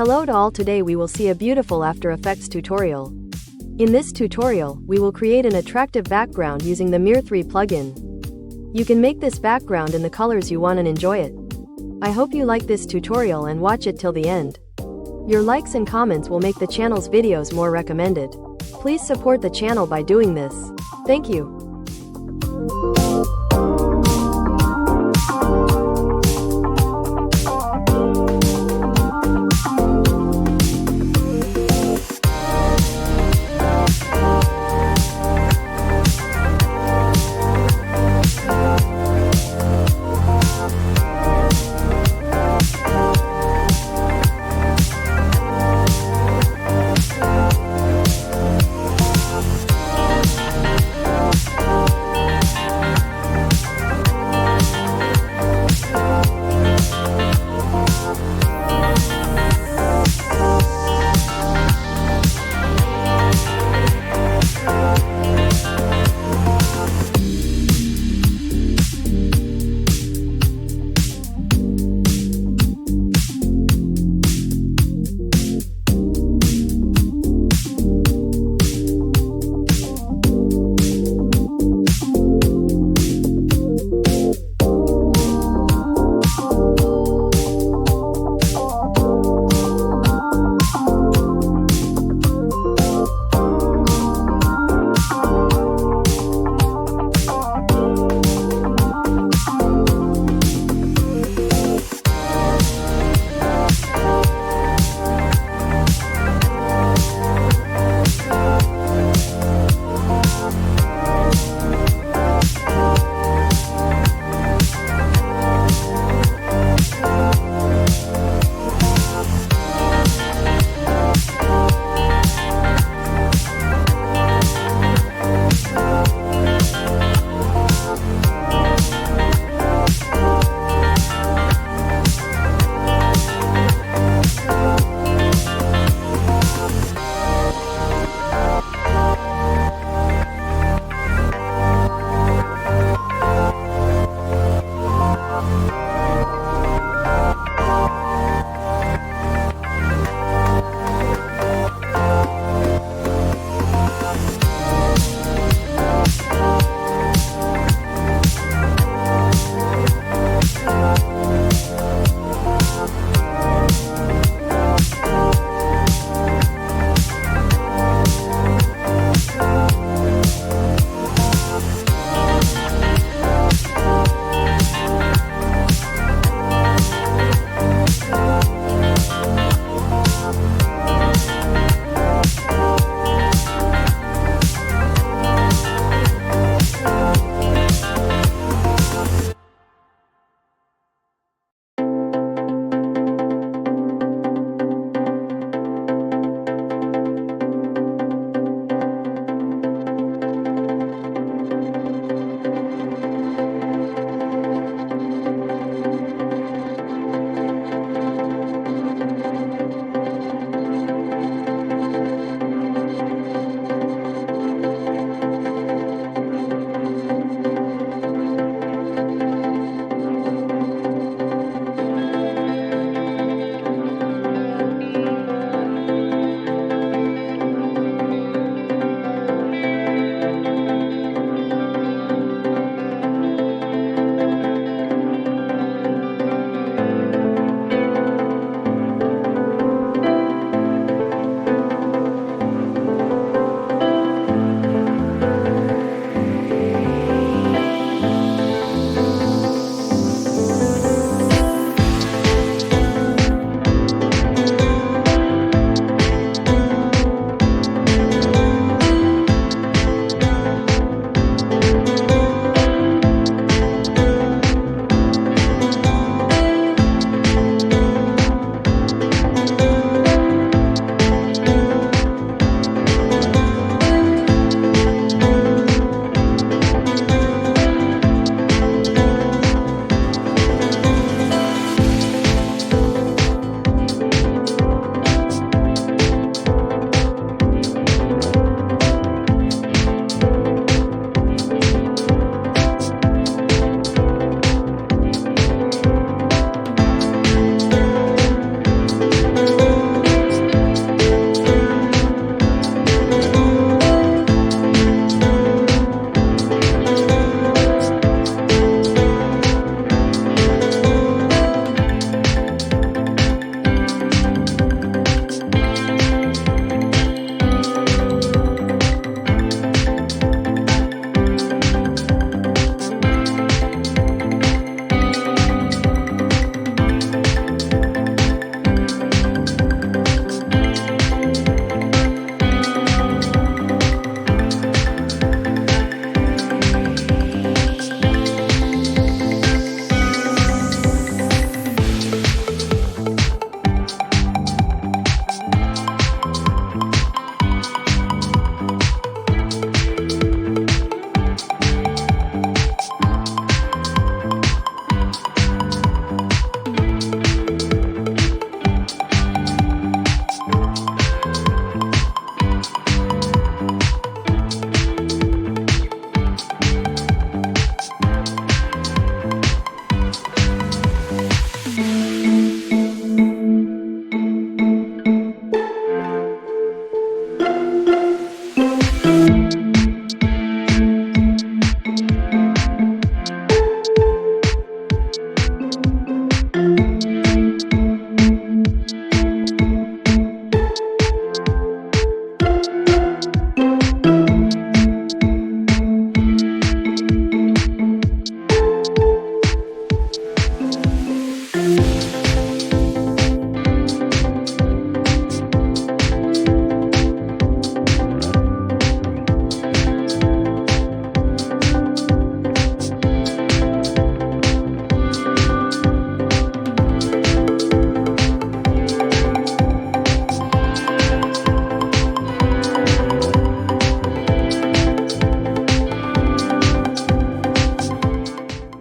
Hello to all, today we will see a beautiful After Effects tutorial. In this tutorial, we will create an attractive background using the Mirror 3 plugin. You can make this background in the colors you want and enjoy it. I hope you like this tutorial and watch it till the end. Your likes and comments will make the channel's videos more recommended. Please support the channel by doing this. Thank you.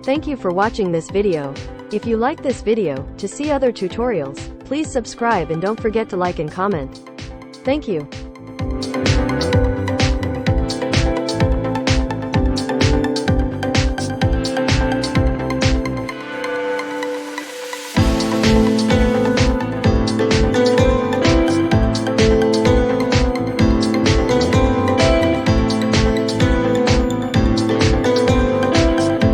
Thank you for watching this video. If you like this video, to see other tutorials, please subscribe and don't forget to like and comment. Thank you.